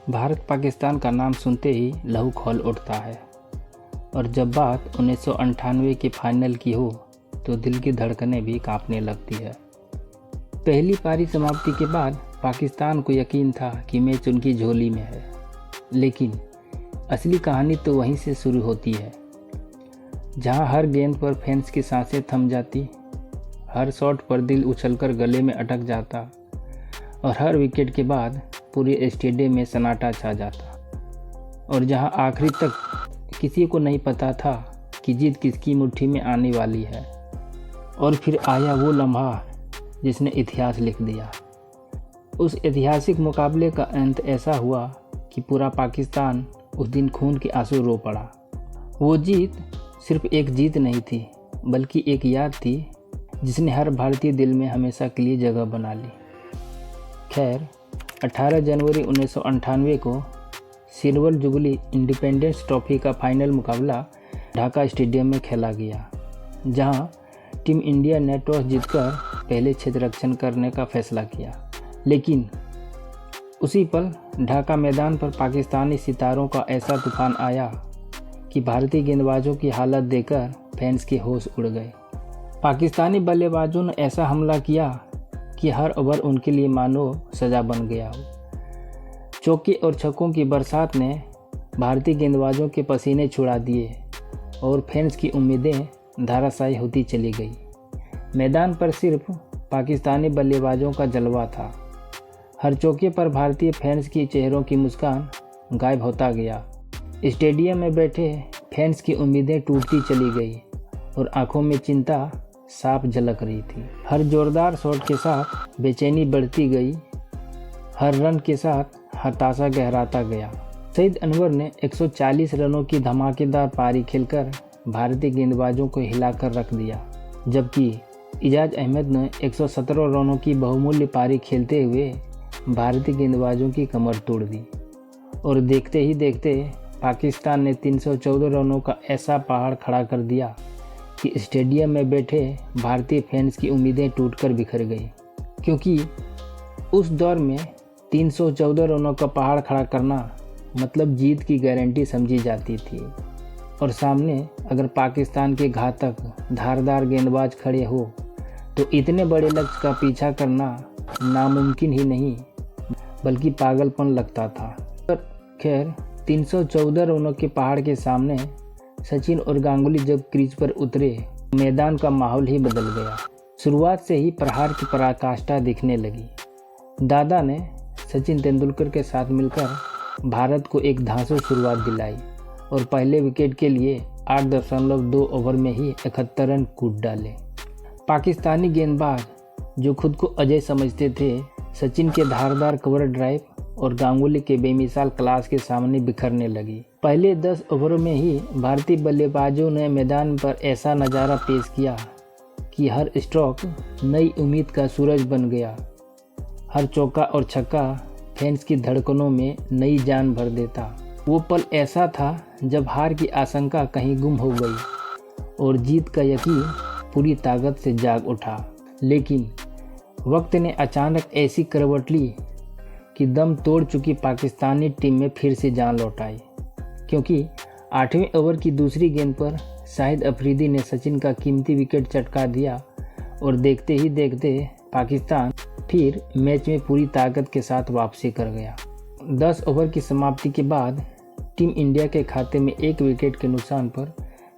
भारत पाकिस्तान का नाम सुनते ही लहू खौल उठता है और जब बात 1998 के फाइनल की हो तो दिल की धड़कनें भी कांपने लगती है। पहली पारी समाप्ति के बाद पाकिस्तान को यकीन था कि मैच उनकी झोली में है, लेकिन असली कहानी तो वहीं से शुरू होती है, जहां हर गेंद पर फैंस की सांसें थम जाती, हर शॉट पर दिल उछलकर गले में अटक जाता और हर विकेट के बाद पूरे स्टेडियम में सन्नाटा छा जाता। और जहां आखिरी तक किसी को नहीं पता था कि जीत किसकी मुट्ठी में आने वाली है। और फिर आया वो लम्हा जिसने इतिहास लिख दिया। उस ऐतिहासिक मुकाबले का अंत ऐसा हुआ कि पूरा पाकिस्तान उस दिन खून के आंसू रो पड़ा। वो जीत सिर्फ एक जीत नहीं थी, बल्कि एक याद थी जिसने हर भारतीय दिल में हमेशा के लिए जगह बना ली। खैर, 18 जनवरी 1998 को सिल्वर जुबली इंडिपेंडेंस ट्रॉफी का फाइनल मुकाबला ढाका स्टेडियम में खेला गया, जहां टीम इंडिया ने टॉस जीतकर पहले क्षेत्ररक्षण करने का फैसला किया। लेकिन उसी पल ढाका मैदान पर पाकिस्तानी सितारों का ऐसा तूफान आया कि भारतीय गेंदबाजों की हालत देखकर फैंस के होश उड़ गए। पाकिस्तानी बल्लेबाजों ने ऐसा हमला किया कि हर ओवर उनके लिए मानो सज़ा बन गया हो। चौके और छक्कों की बरसात ने भारतीय गेंदबाजों के पसीने छुड़ा दिए और फैंस की उम्मीदें धराशायी होती चली गई। मैदान पर सिर्फ पाकिस्तानी बल्लेबाजों का जलवा था। हर चौके पर भारतीय फैंस की चेहरों की मुस्कान गायब होता गया। स्टेडियम में बैठे फैंस की उम्मीदें टूटती चली गई और आंखों में चिंता साफ झलक रही थी। हर जोरदार शॉट के साथ बेचैनी बढ़ती गई, हर रन के साथ हताशा गहराता गया। सईद अनवर ने 140 रनों की धमाकेदार पारी खेलकर भारतीय गेंदबाजों को हिलाकर रख दिया, जबकि इजाज अहमद ने 117 रनों की बहुमूल्य पारी खेलते हुए भारतीय गेंदबाजों की कमर तोड़ दी। और देखते ही देखते पाकिस्तान ने 314 रनों का ऐसा पहाड़ खड़ा कर दिया कि स्टेडियम में बैठे भारतीय फैंस की उम्मीदें टूटकर बिखर गई, क्योंकि उस दौर में 314 रनों का पहाड़ खड़ा करना मतलब जीत की गारंटी समझी जाती थी। और सामने अगर पाकिस्तान के घातक धारदार गेंदबाज खड़े हो तो इतने बड़े लक्ष्य का पीछा करना नामुमकिन ही नहीं बल्कि पागलपन लगता था। पर खैर, 314 रनों के पहाड़ के सामने सचिन और गांगुली जब क्रीज पर उतरे, मैदान का माहौल ही बदल गया। शुरुआत से ही प्रहार की पराकाष्ठा दिखने लगी। दादा ने सचिन तेंदुलकर के साथ मिलकर भारत को एक धांसू शुरुआत दिलाई और पहले विकेट के लिए 8.2 ओवर में ही 71 रन कूद डाले। पाकिस्तानी गेंदबाज जो खुद को अजय समझते थे, सचिन के धारदार कवर ड्राइव और गांगुली के बेमिसाल क्लास के सामने बिखरने लगी। पहले 10 ओवरों में ही भारतीय बल्लेबाजों ने मैदान पर ऐसा नज़ारा पेश किया कि हर स्ट्रोक नई उम्मीद का सूरज बन गया। हर चौका और छक्का फैंस की धड़कनों में नई जान भर देता। वो पल ऐसा था जब हार की आशंका कहीं गुम हो गई और जीत का यकीन पूरी ताकत से जाग उठा। लेकिन वक्त ने अचानक ऐसी करवट ली कि दम तोड़ चुकी पाकिस्तानी टीम में फिर से जान लौट आई, क्योंकि 8वें ओवर की दूसरी गेंद पर शाहिद अफरीदी ने सचिन का कीमती विकेट चटका दिया और देखते ही देखते पाकिस्तान फिर मैच में पूरी ताकत के साथ वापसी कर गया। 10 ओवर की समाप्ति के बाद टीम इंडिया के खाते में एक विकेट के नुकसान पर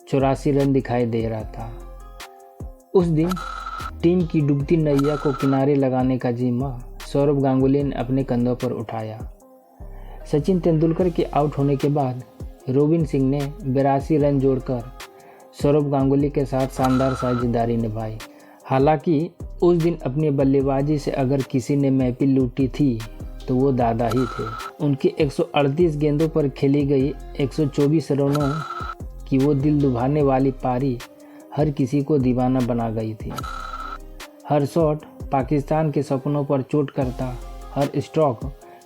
84 रन दिखाई दे रहा था। उस दिन टीम की डूबती नैया को किनारे लगाने का जिम्मा सौरव गांगुली ने अपने कंधों पर उठाया। सचिन तेंदुलकर के आउट होने के बाद रोबिन सिंह ने 82 रन जोड़कर सौरव गांगुली के साथ शानदार साझेदारी निभाई। हालांकि उस दिन अपनी बल्लेबाजी से अगर किसी ने महफिल लूटी थी तो वो दादा ही थे। उनकी 138 गेंदों पर खेली गई 124 रनों की वो दिल लुभाने वाली पारी हर किसी को दीवाना बना गई थी। हर शॉट पाकिस्तान के सपनों पर चोट करता, हर स्ट्रोक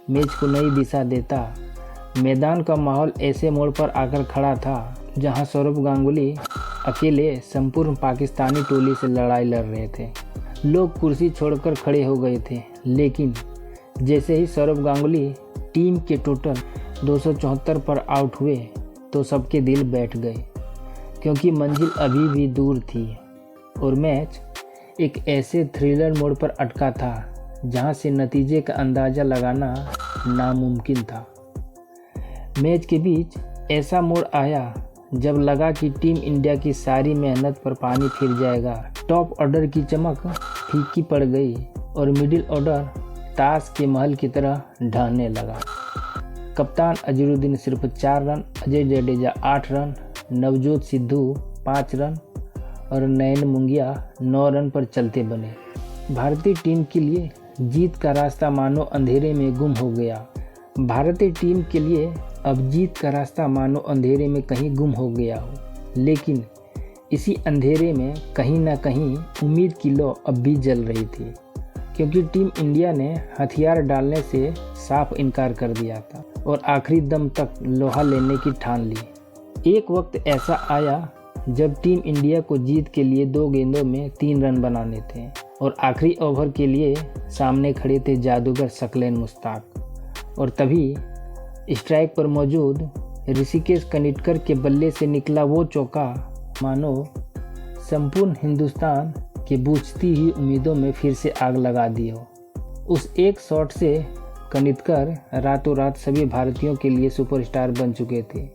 मैच को नई दिशा देता। मैदान का माहौल ऐसे मोड़ पर आकर खड़ा था जहां सौरव गांगुली अकेले संपूर्ण पाकिस्तानी टोली से लड़ाई लड़ रहे थे। लोग कुर्सी छोड़कर खड़े हो गए थे, लेकिन जैसे ही सौरव गांगुली टीम के टोटल 274 पर आउट हुए तो सबके दिल बैठ गए, क्योंकि मंजिल अभी भी दूर थी और मैच एक ऐसे थ्रिलर मोड़ पर अटका था जहां से नतीजे का अंदाज़ा लगाना नामुमकिन था। मैच के बीच ऐसा मोड़ आया जब लगा कि टीम इंडिया की सारी मेहनत पर पानी फिर जाएगा। टॉप ऑर्डर की चमक फीकी पड़ गई और मिडिल ऑर्डर ताश के महल की तरह ढहने लगा। कप्तान अजहरुद्दीन सिर्फ 4 run, Ajay Jadeja 8 run, Navjot Sidhu 5 run और नयन मुंगिया 9 रन पर चलते बने। भारतीय टीम के लिए जीत का रास्ता मानो अंधेरे में गुम हो गया। भारतीय टीम के लिए अब जीत का रास्ता मानो अंधेरे में कहीं गुम हो गया हो, लेकिन इसी अंधेरे में कहीं ना कहीं उम्मीद की लौ अब भी जल रही थी, क्योंकि टीम इंडिया ने हथियार डालने से साफ इनकार कर दिया था और आखिरी दम तक लोहा लेने की ठान ली। एक वक्त ऐसा आया जब टीम इंडिया को जीत के लिए 2 गेंदों में 3 रन बनाने थे और आखिरी ओवर के लिए सामने खड़े थे जादूगर सकलेन मुश्ताक, और तभी स्ट्राइक पर मौजूद ऋषिकेश कनिटकर के बल्ले से निकला वो चौका मानो संपूर्ण हिंदुस्तान की बुझती हुई उम्मीदों में फिर से आग लगा दी हो। उस एक शॉट से कनिटकर रातों रात सभी भारतीयों के लिए सुपरस्टार बन चुके थे।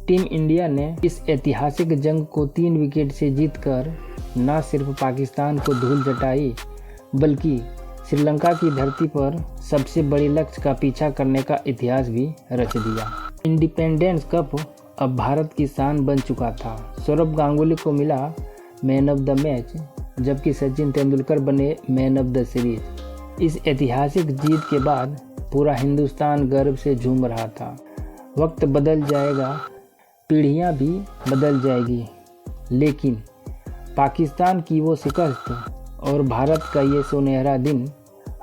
टीम इंडिया ने इस ऐतिहासिक जंग को 3 विकेट से जीतकर न सिर्फ पाकिस्तान को धूल चटाई, बल्कि श्रीलंका की धरती पर सबसे बड़े लक्ष्य का पीछा करने का इतिहास भी रच दिया। इंडिपेंडेंस कप अब भारत की शान बन चुका था। सौरभ गांगुली को मिला मैन ऑफ द मैच, जबकि सचिन तेंदुलकर बने मैन ऑफ द सीरीज। इस ऐतिहासिक जीत के बाद पूरा हिंदुस्तान गर्व से झूम रहा था। वक्त बदल जाएगा, पीढ़ियां भी बदल जाएगी, लेकिन पाकिस्तान की वो शिकस्त और भारत का ये सुनहरा दिन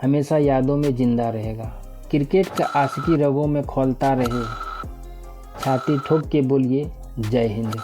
हमेशा यादों में जिंदा रहेगा। क्रिकेट का आशिकी रगों में खौलता रहे। छाती ठोक के बोलिए जय हिंद।